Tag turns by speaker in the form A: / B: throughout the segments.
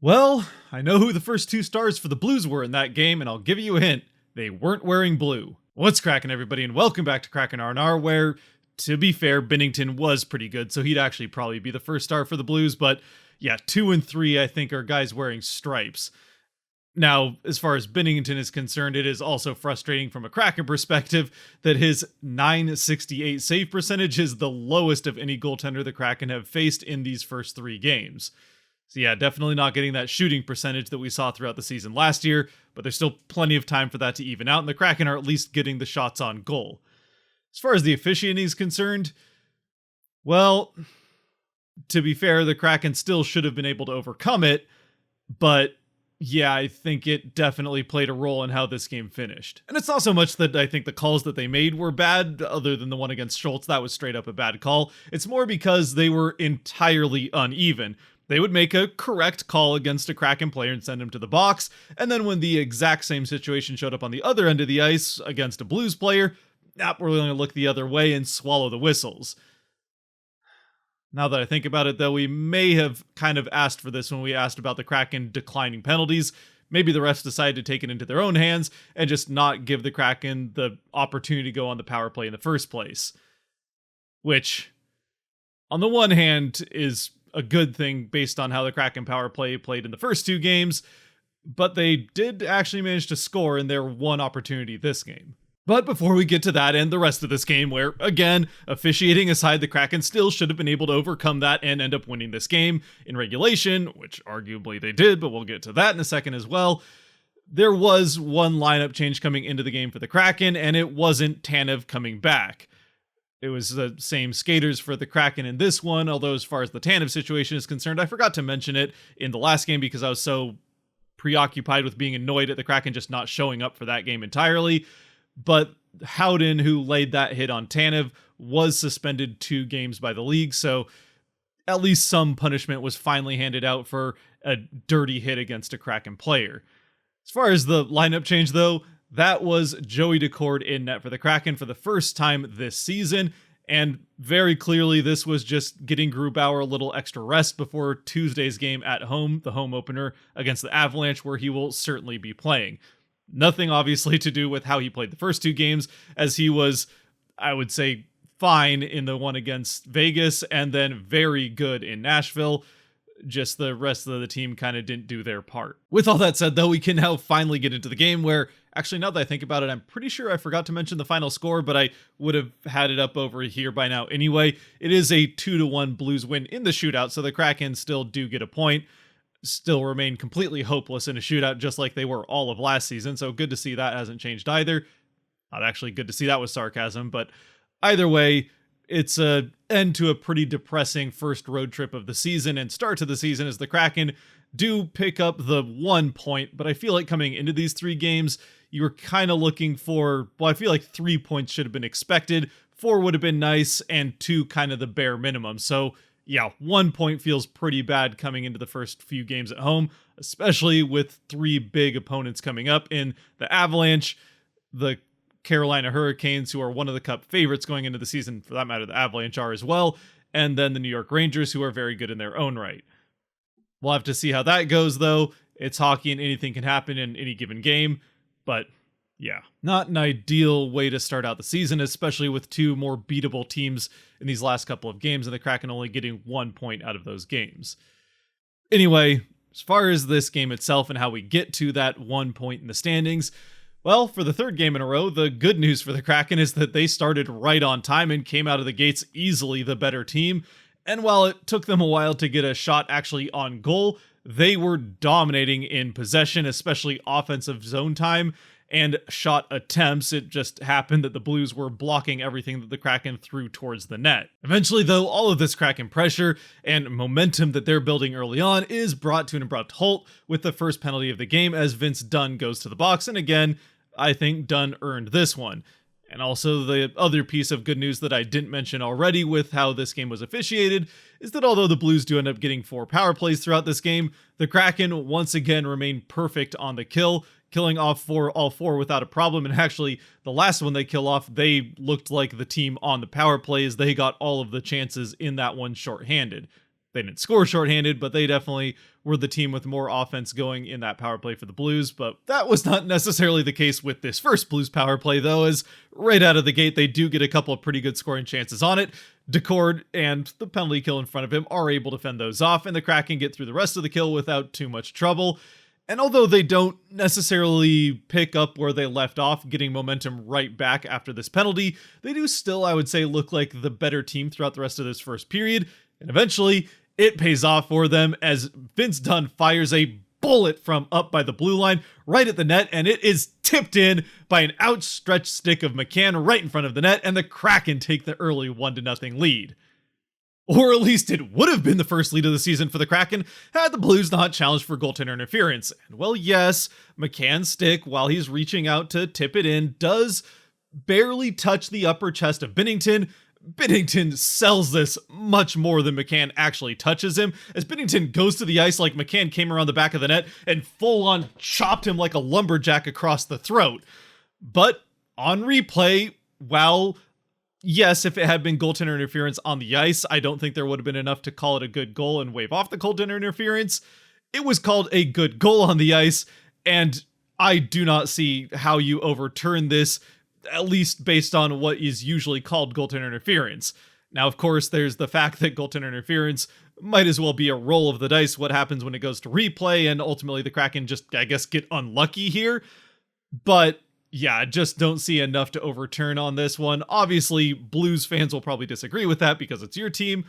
A: Well, I know who the first two stars for the Blues were in that game, and I'll give you a hint. They weren't wearing blue. What's cracking, everybody, and welcome back to Kraken R&R, where, to be fair, Binnington was pretty good, so he'd actually probably be the first star for the Blues, but yeah, 2 and 3, I think, are guys wearing stripes. Now, as far as Binnington is concerned, it is also frustrating from a Kraken perspective that his .968 save percentage is the lowest of any goaltender the Kraken have faced in these first 3 games. So yeah, definitely not getting that shooting percentage that we saw throughout the season last year, but there's still plenty of time for that to even out, and the Kraken are at least getting the shots on goal. As far as the officiating is concerned, well, to be fair, the Kraken still should have been able to overcome it, but yeah, I think it definitely played a role in how this game finished. And it's not so much that I think the calls that they made were bad, other than the one against Schultz, that was straight up a bad call. It's more because they were entirely uneven. They would make a correct call against a Kraken player and send him to the box, and then when the exact same situation showed up on the other end of the ice against a Blues player, we're going to look the other way and swallow the whistles. Now that I think about it, though, we may have kind of asked for this when we asked about the Kraken declining penalties. Maybe the refs decided to take it into their own hands and just not give the Kraken the opportunity to go on the power play in the first place. Which, on the one hand, is a good thing based on how the Kraken power play played in the first 2 games, but they did actually manage to score in their one opportunity this game. But before we get to that and the rest of this game, where, again, officiating aside, the Kraken still should have been able to overcome that and end up winning this game in regulation, which arguably they did, but we'll get to that in a second as well. There was one lineup change coming into the game for the Kraken, and it wasn't Tanev coming back. It was the same skaters for the Kraken in this one, although as far as the Tanev situation is concerned, I forgot to mention it in the last game because I was so preoccupied with being annoyed at the Kraken just not showing up for that game entirely. But Howden, who laid that hit on Tanev, was suspended 2 games by the league, so at least some punishment was finally handed out for a dirty hit against a Kraken player. As far as the lineup change, though, that was Joey Daccord in net for the Kraken for the first time this season, and very clearly this was just getting Grubauer a little extra rest before Tuesday's game at home, the home opener against the Avalanche, where he will certainly be playing. Nothing obviously to do with how he played the first 2 games, as he was, I would say, fine in the one against Vegas and then very good in Nashville. Just the rest of the team kind of didn't do their part. With all that said, though, we can now finally get into the game where, actually, now that I think about it, I'm pretty sure I forgot to mention the final score, but I would have had it up over here by now anyway. It is a 2-1 Blues win in the shootout, so the Kraken still do get a point. Still remain completely hopeless in a shootout, just like they were all of last season, so good to see that hasn't changed either. Not actually good to see that was sarcasm, but either way, it's an end to a pretty depressing first road trip of the season and start to the season, as the Kraken do pick up the 1 point, but I feel like coming into these 3 games, you were kind of looking for, well, I feel like 3 points should have been expected, 4 would have been nice, and 2 kind of the bare minimum, so yeah, 1 point feels pretty bad coming into the first few games at home, especially with 3 big opponents coming up in the Avalanche, the Carolina Hurricanes, who are one of the Cup favorites going into the season, for that matter, the Avalanche are as well, and then the New York Rangers, who are very good in their own right. We'll have to see how that goes, though. It's hockey and anything can happen in any given game, but yeah, not an ideal way to start out the season, especially with 2 more beatable teams in these last couple of games, and the Kraken only getting 1 point out of those games. Anyway, as far as this game itself and how we get to that 1 point in the standings, well, for the 3rd game in a row, the good news for the Kraken is that they started right on time and came out of the gates easily the better team, and while it took them a while to get a shot actually on goal, they were dominating in possession, especially offensive zone time, and shot attempts. It just happened that the Blues were blocking everything that the Kraken threw towards the net. Eventually, though, all of this Kraken pressure and momentum that they're building early on is brought to an abrupt halt with the first penalty of the game as Vince Dunn goes to the box, and again, I think Dunn earned this one. And also the other piece of good news that I didn't mention already with how this game was officiated is that although the Blues do end up getting 4 power plays throughout this game, the Kraken once again remain perfect on the kill, killing off all 4 without a problem. And actually, the last one they kill off, they looked like the team on the power plays. They got all of the chances in that one shorthanded. They didn't score shorthanded, but they definitely were the team with more offense going in that power play for the Blues. But that was not necessarily the case with this first Blues power play, though, as right out of the gate, they do get a couple of pretty good scoring chances on it. Decord and the penalty kill in front of him are able to fend those off, and the Kraken get through the rest of the kill without too much trouble. And although they don't necessarily pick up where they left off, getting momentum right back after this penalty, they do still, I would say, look like the better team throughout the rest of this first period. And eventually, it pays off for them as Vince Dunn fires a bullet from up by the blue line right at the net, and it is tipped in by an outstretched stick of McCann right in front of the net, and the Kraken take the early 1-0 lead. Or at least it would have been the first lead of the season for the Kraken had the Blues not challenged for goaltender interference. And well, yes, McCann's stick, while he's reaching out to tip it in, does barely touch the upper chest of Binnington. Binnington sells this much more than McCann actually touches him, as Binnington goes to the ice like McCann came around the back of the net and full-on chopped him like a lumberjack across the throat. But on replay, while yes, if it had been goaltender interference on the ice, I don't think there would have been enough to call it a good goal and wave off the goaltender interference. It was called a good goal on the ice, and I do not see how you overturn this, at least based on what is usually called goaltender interference. Now, of course, there's the fact that goaltender interference might as well be a roll of the dice, what happens when it goes to replay, and ultimately the Kraken just, I guess, get unlucky here. But yeah, I just don't see enough to overturn on this one. Obviously, Blues fans will probably disagree with that because it's your team,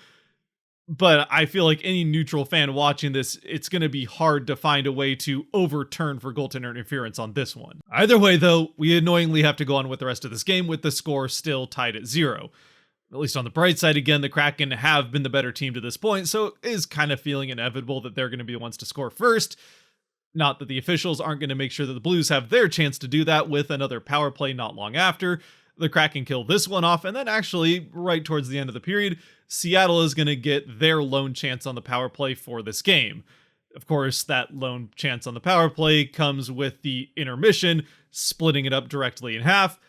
A: but I feel like any neutral fan watching this, it's going to be hard to find a way to overturn for goaltender interference on this one. Either way, though, we annoyingly have to go on with the rest of this game with the score still tied at 0. At least on the bright side, again, the Kraken have been the better team to this point, so it is kind of feeling inevitable that they're going to be the ones to score first. Not that the officials aren't going to make sure that the Blues have their chance to do that with another power play not long after. The Kraken kill this one off, and then actually, right towards the end of the period, Seattle is going to get their lone chance on the power play for this game. Of course, that lone chance on the power play comes with the intermission, splitting it up directly in half,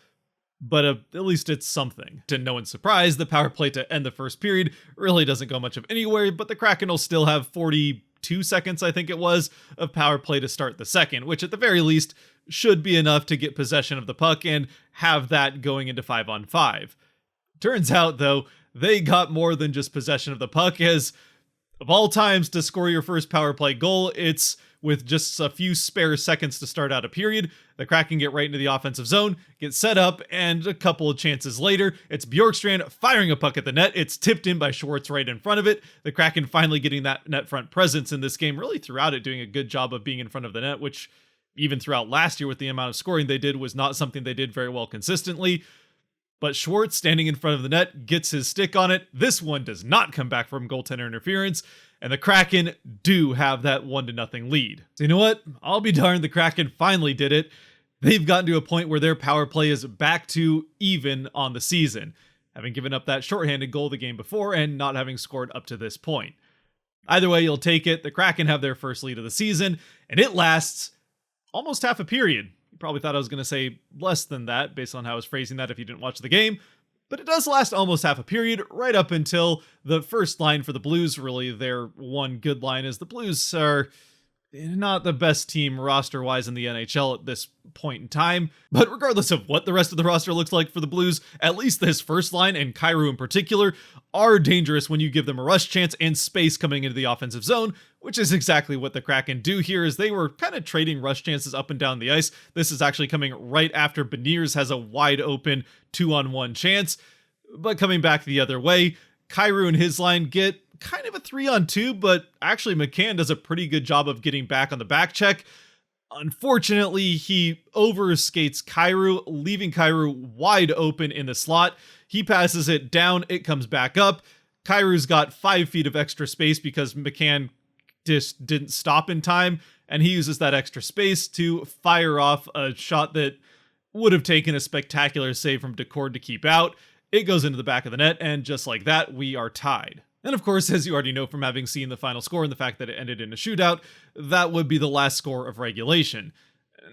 A: but at least it's something. To no one's surprise, the power play to end the first period really doesn't go much of anywhere, but the Kraken will still have 42 seconds, I think it was, of power play to start the second, which at the very least should be enough to get possession of the puck and have that going into 5-on-5. Turns out, though, they got more than just possession of the puck, as of all times to score your first power play goal, it's with just a few spare seconds to start out a period. The Kraken get right into the offensive zone, get set up, and a couple of chances later, it's Bjorkstrand firing a puck at the net. It's tipped in by Schwartz right in front of it. The Kraken finally getting that net front presence in this game, really throughout it, doing a good job of being in front of the net, which even throughout last year with the amount of scoring they did was not something they did very well consistently. But Schwartz, standing in front of the net, gets his stick on it. This one does not come back from goaltender interference, and the Kraken do have that 1-0 lead. So you know what? I'll be darned, the Kraken finally did it. They've gotten to a point where their power play is back to even on the season, having given up that shorthanded goal the game before and not having scored up to this point. Either way, you'll take it. The Kraken have their first lead of the season, and it lasts almost half a period. You probably thought I was going to say less than that based on how I was phrasing that if you didn't watch the game, but it does last almost half a period, right up until the first line for the Blues. Really, their one good line is the Blues are not the best team roster-wise in the NHL at this point in time, but regardless of what the rest of the roster looks like for the Blues, at least this first line, and Kyrou in particular, are dangerous when you give them a rush chance and space coming into the offensive zone, which is exactly what the Kraken do here, as they were kind of trading rush chances up and down the ice. This is actually coming right after Beniers has a wide open 2-on-1 chance, but coming back the other way, Kyrou and his line get kind of a 3-on-2, but actually McCann does a pretty good job of getting back on the back check. Unfortunately, he overskates Kyrou, leaving Kyrou wide open in the slot. He passes it down, it comes back up. Kyrou's got 5 feet of extra space because McCann just didn't stop in time, and he uses that extra space to fire off a shot that would have taken a spectacular save from Decord to keep out. It goes into the back of the net, and just like that, we are tied. And of course, as you already know from having seen the final score and the fact that it ended in a shootout, that would be the last score of regulation.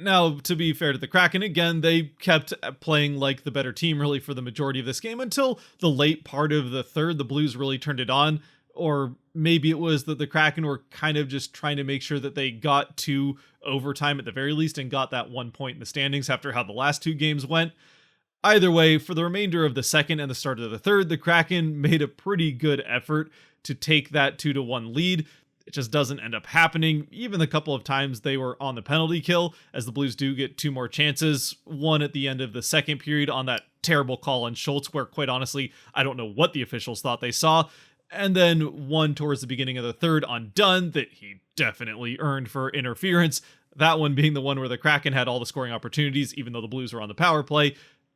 A: Now, to be fair to the Kraken, again, they kept playing like the better team really for the majority of this game until the late part of the third. The Blues really turned it on or maybe it was that the Kraken were kind of just trying to make sure that they got to overtime at the very least and got that 1 point in the standings after how the last two games went. Either way, for the remainder of the second and the start of the third, the Kraken made a pretty good effort to take that 2-1 lead. It just doesn't end up happening. Even the couple of times they were on the penalty kill, as the Blues do get two more chances. One at the end of the second period on that terrible call on Schultz, where quite honestly, I don't know what the officials thought they saw. And then one towards the beginning of the third on Dunn that he definitely earned for interference. That one being the one where the Kraken had all the scoring opportunities, even though the Blues were on the power play.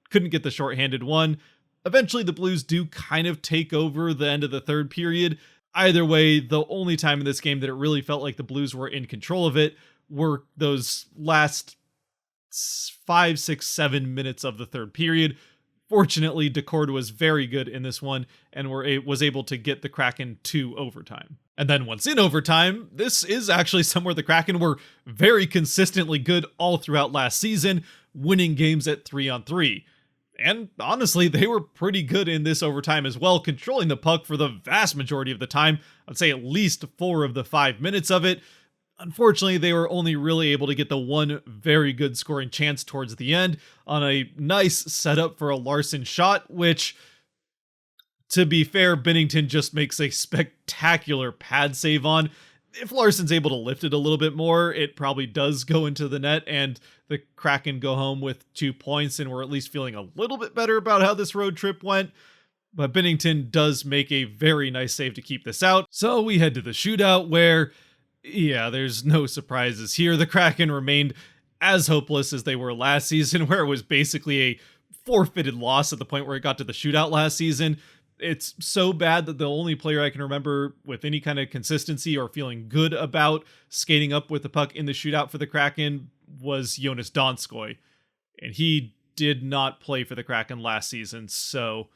A: Couldn't get the shorthanded one. Eventually, the Blues do kind of take over the end of the third period. Either way, the only time in this game that it really felt like the Blues were in control of it were those last 5, 6, 7 minutes of the third period. Fortunately, Decord was very good in this one and was able to get the Kraken to overtime. And then once in overtime, this is actually somewhere the Kraken were very consistently good all throughout last season, winning games at 3-on-3. And honestly, they were pretty good in this overtime as well, controlling the puck for the vast majority of the time. I'd say at least 4 of the 5 minutes of it. Unfortunately, they were only really able to get the one very good scoring chance towards the end on a nice setup for a Larson shot, which, to be fair, Binnington just makes a spectacular pad save on. If Larson's able to lift it a little bit more, it probably does go into the net, and the Kraken go home with 2 points, and we're at least feeling a little bit better about how this road trip went. But Binnington does make a very nice save to keep this out. So we head to the shootout where, yeah, there's no surprises here. The Kraken remained as hopeless as they were last season, where it was basically a forfeited loss at the point where it got to the shootout last season. It's so bad that the only player I can remember with any kind of consistency or feeling good about skating up with the puck in the shootout for the Kraken was Jonas Donskoy. And he did not play for the Kraken last season. So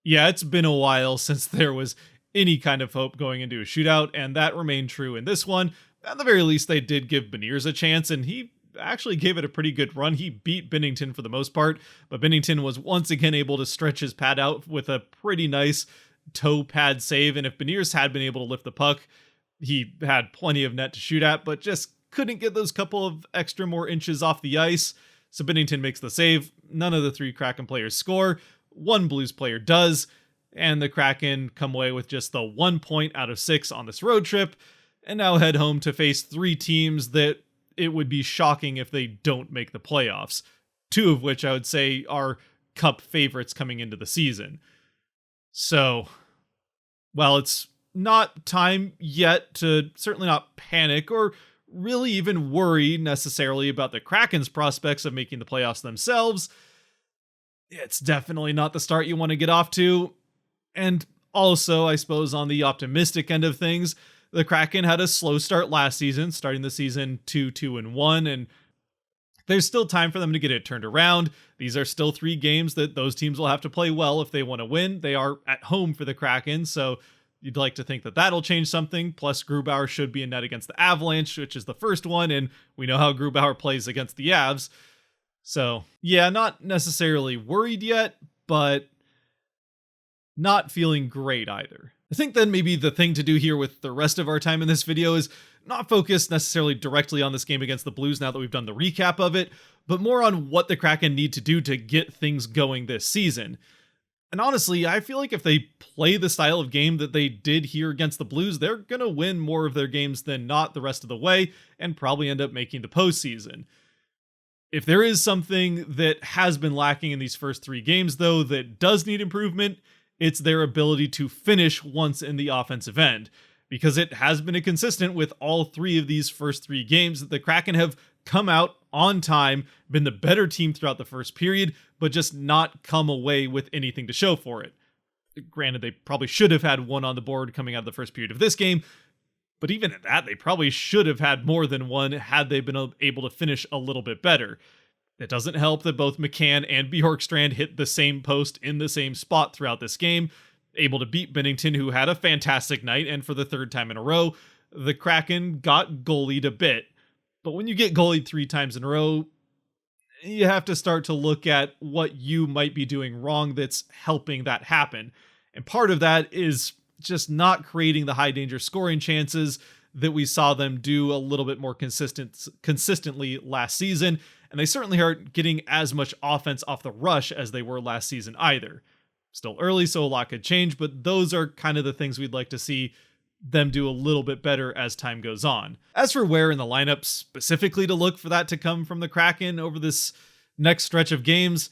A: yeah, it's been a while since there was any kind of hope going into a shootout, and that remained true in this one. At the very least, they did give Beniers a chance, and he actually gave it a pretty good run. He beat Binnington for the most part, but Binnington was once again able to stretch his pad out with a pretty nice toe pad save, and if Beniers had been able to lift the puck, he had plenty of net to shoot at, but just couldn't get those couple of extra more inches off the ice. So Binnington makes the save. None of the 3 Kraken players score. 1 Blues player does, and the Kraken come away with just the 1 point out of 6 on this road trip, and now head home to face 3 teams that it would be shocking if they don't make the playoffs. 2 of which I would say are cup favorites coming into the season. So, while it's not time yet to certainly not panic or really even worry necessarily about the Kraken's prospects of making the playoffs themselves, it's definitely not the start you want to get off to. And also, I suppose on the optimistic end of things, the Kraken had a slow start last season, starting the season 2-2-1, and there's still time for them to get it turned around. These are still 3 games that those teams will have to play well if they want to win. They are at home for the Kraken, so you'd like to think that that'll change something. Plus, Grubauer should be in net against the Avalanche, which is the first one, and we know how Grubauer plays against the Avs. So, yeah, not necessarily worried yet, but not feeling great either. I think then maybe the thing to do here with the rest of our time in this video is not focus necessarily directly on this game against the Blues now that we've done the recap of it, but more on what the Kraken need to do to get things going this season. And honestly, I feel like if they play the style of game that they did here against the Blues, they're going to win more of their games than not the rest of the way and probably end up making the postseason. If there is something that has been lacking in these first 3 games, though, that does need improvement, it's their ability to finish once in the offensive end, because it has been a consistent with all 3 of these first 3 games that the Kraken have come out on time, been the better team throughout the first period, but just not come away with anything to show for it. Granted, they probably should have had 1 on the board coming out of the first period of this game, but even at that, they probably should have had more than 1 had they been able to finish a little bit better. It doesn't help that both McCann and Bjorkstrand hit the same post in the same spot throughout this game, able to beat Binnington, who had a fantastic night, and for the 3rd time in a row, the Kraken got goalied a bit. But when you get goalied 3 times in a row, you have to start to look at what you might be doing wrong that's helping that happen. And part of that is just not creating the high danger scoring chances that we saw them do a little bit more consistently last season. And they certainly aren't getting as much offense off the rush as they were last season either. Still early, so a lot could change, but those are kind of the things we'd like to see them do a little bit better as time goes on. As for where in the lineup specifically to look for that to come from the Kraken over this next stretch of games,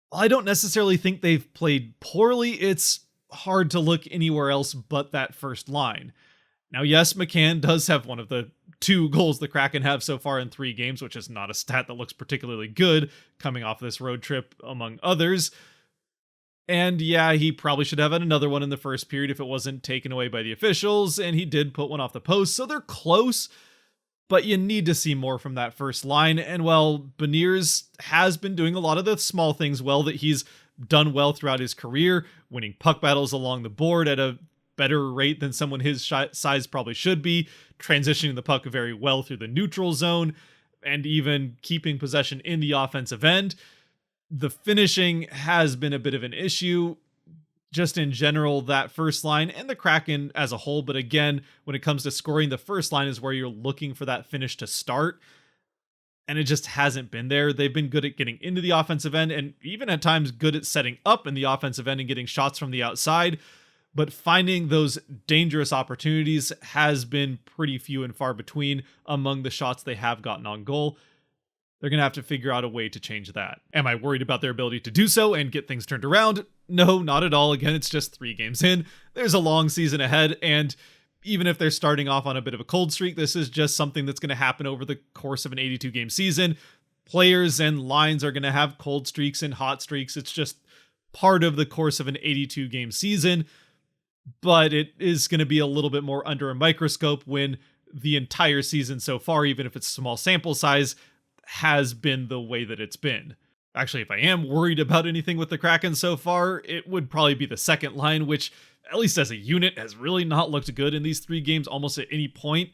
A: while I don't necessarily think they've played poorly, it's hard to look anywhere else but that first line. Now, yes, McCann does have one of the 2 goals the Kraken have so far in 3 games, which is not a stat that looks particularly good coming off this road trip, among others. And yeah, he probably should have had another one in the first period if it wasn't taken away by the officials, and he did put one off the post, so they're close, but you need to see more from that first line. And well, Beniers has been doing a lot of the small things well that he's done well throughout his career, winning puck battles along the board at a better rate than someone his size probably should be, transitioning the puck very well through the neutral zone, and even keeping possession in the offensive end. The finishing has been a bit of an issue, just in general, that first line and the Kraken as a whole. But again, when it comes to scoring, the first line is where you're looking for that finish to start. And it just hasn't been there. They've been good at getting into the offensive end and even at times good at setting up in the offensive end and getting shots from the outside. But finding those dangerous opportunities has been pretty few and far between among the shots they have gotten on goal. They're going to have to figure out a way to change that. Am I worried about their ability to do so and get things turned around? No, not at all. Again, it's just 3 games in. There's a long season ahead, and even if they're starting off on a bit of a cold streak, this is just something that's going to happen over the course of an 82-game season. Players and lines are going to have cold streaks and hot streaks. It's just part of the course of an 82-game season, but it is going to be a little bit more under a microscope when the entire season so far, even if it's a small sample size, has been the way that it's been. Actually, if I am worried about anything with the Kraken so far, it would probably be the second line, which, at least as a unit, has really not looked good in these 3 games almost at any point.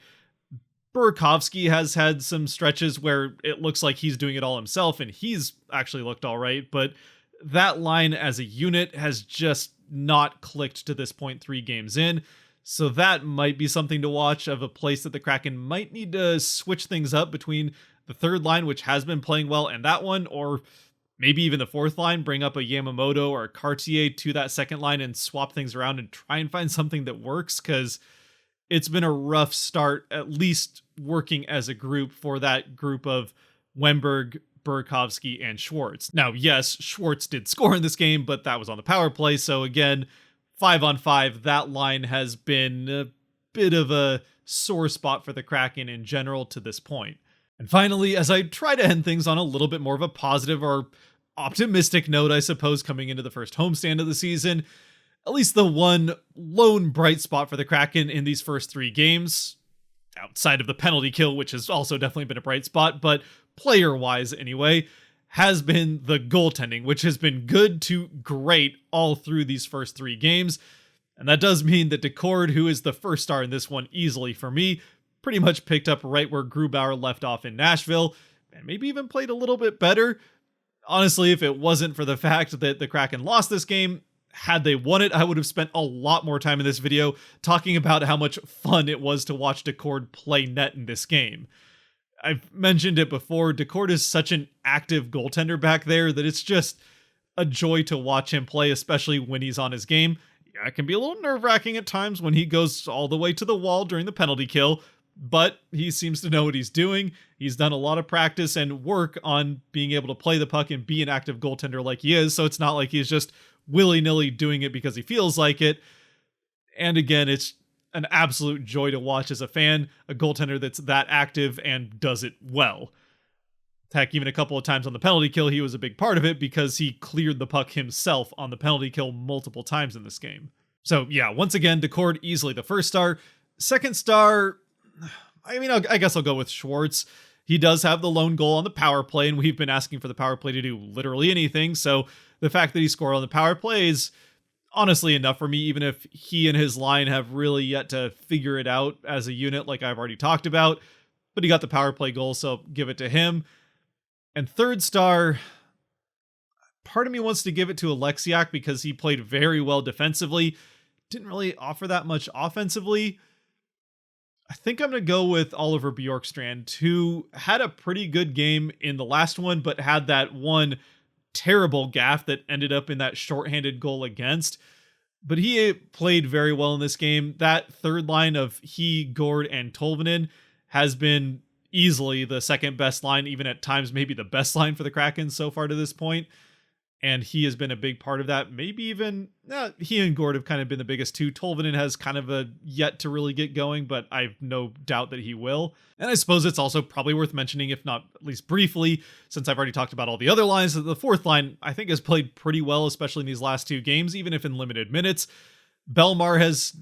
A: Burakovsky has had some stretches where it looks like he's doing it all himself, and he's actually looked all right, but that line as a unit has just not clicked to this point 3 games in. So that might be something to watch, of a place that the Kraken might need to switch things up between the third line, which has been playing well, and that one, or maybe even the fourth line, bring up a Yamamoto or a Cartier to that second line and swap things around and try and find something that works, because it's been a rough start, at least working as a group for that group of Wennberg, Burakovsky, and Schwartz. Now, yes, Schwartz did score in this game, but that was on the power play, so again, 5-on-5, that line has been a bit of a sore spot for the Kraken in general to this point. And finally, as I try to end things on a little bit more of a positive or optimistic note, I suppose, coming into the first homestand of the season, at least the one lone bright spot for the Kraken in these first 3 games, outside of the penalty kill, which has also definitely been a bright spot, but player-wise anyway, has been the goaltending, which has been good to great all through these first 3 games. And that does mean that Decord, who is the first star in this one easily for me, pretty much picked up right where Grubauer left off in Nashville, and maybe even played a little bit better. Honestly, if it wasn't for the fact that the Kraken lost this game, had they won it, I would have spent a lot more time in this video talking about how much fun it was to watch Decord play net in this game. I've mentioned it before, Decord is such an active goaltender back there that it's just a joy to watch him play, especially when he's on his game. Yeah, it can be a little nerve-wracking at times when he goes all the way to the wall during the penalty kill, but he seems to know what he's doing. He's done a lot of practice and work on being able to play the puck and be an active goaltender like he is, so it's not like he's just willy-nilly doing it because he feels like it. And again, it's an absolute joy to watch as a fan, a goaltender that's that active and does it well. Heck, even a couple of times on the penalty kill, he was a big part of it because he cleared the puck himself on the penalty kill multiple times in this game. So yeah, once again, Decord easily the first star. Second star, I mean, I guess I'll go with Schwartz. He does have the lone goal on the power play, and we've been asking for the power play to do literally anything, so the fact that he scored on the power play is honestly enough for me, even if he and his line have really yet to figure it out as a unit like I've already talked about, but he got the power play goal, so give it to him. And third star, part of me wants to give it to Alexiak because he played very well defensively. didn't really offer that much offensively. I think I'm going to go with Oliver Bjorkstrand, who had a pretty good game in the last one, but had that one terrible gaff that ended up in that shorthanded goal against. But he played very well in this game. That third line of he, Gord, and Tolvanen has been easily the second best line, even at times maybe the best line for the Kraken so far to this point. And he has been a big part of that. Maybe even he and Gord have kind of been the biggest two. Tolvanen has kind of a yet to really get going, but I have no doubt that he will. And I suppose it's also probably worth mentioning, if not at least briefly, since I've already talked about all the other lines, that the fourth line I think has played pretty well, especially in these last two games, even if in limited minutes. Belmar has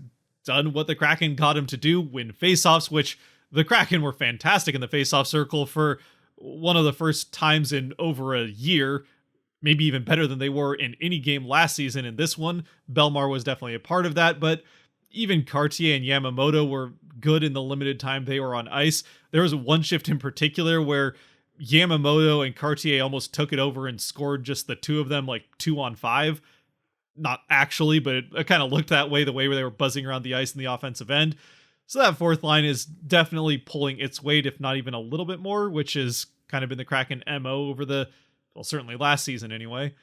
A: done what the Kraken got him to do, win faceoffs, which the Kraken were fantastic in the faceoff circle for one of the first times in over a year. Maybe even better than they were in any game last season. In this one, Belmar was definitely a part of that, but even Cartier and Yamamoto were good in the limited time they were on ice. There was one shift in particular where Yamamoto and Cartier almost took it over and scored just the two of them, like 2-on-5. Not actually, but it kind of looked that way, the way where they were buzzing around the ice in the offensive end. So that fourth line is definitely pulling its weight, if not even a little bit more, which has kind of been the Kraken MO over the, well, certainly last season anyway.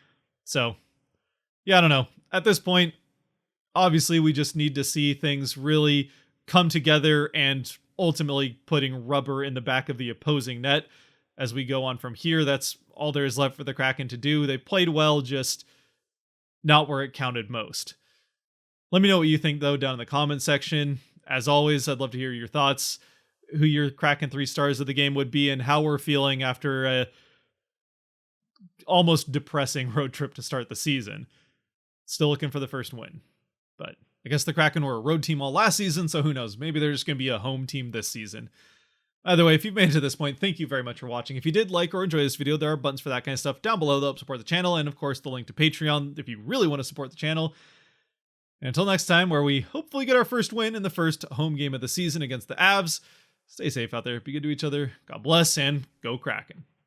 A: So, yeah, I don't know. At this point, obviously, we just need to see things really come together and ultimately putting rubber in the back of the opposing net as we go on from here. That's all there is left for the Kraken to do. They played well, just not where it counted most. Let me know what you think, though, down in the comment section. As always, I'd love to hear your thoughts, who your Kraken 3 stars of the game would be, and how we're feeling after a almost depressing road trip to start the season. Still looking for the first win, but I guess the Kraken were a road team all last season, so who knows, maybe they're just going to be a home team this season. Either way, if you've made it to this point, thank you very much for watching. If you did like or enjoy this video, there are buttons for that kind of stuff down below that help support the channel, and of course the link to Patreon if you really want to support the channel. And until next time, where we hopefully get our first win in the first home game of the season against the Avs, stay safe out there, be good to each other, God bless, and go Kraken.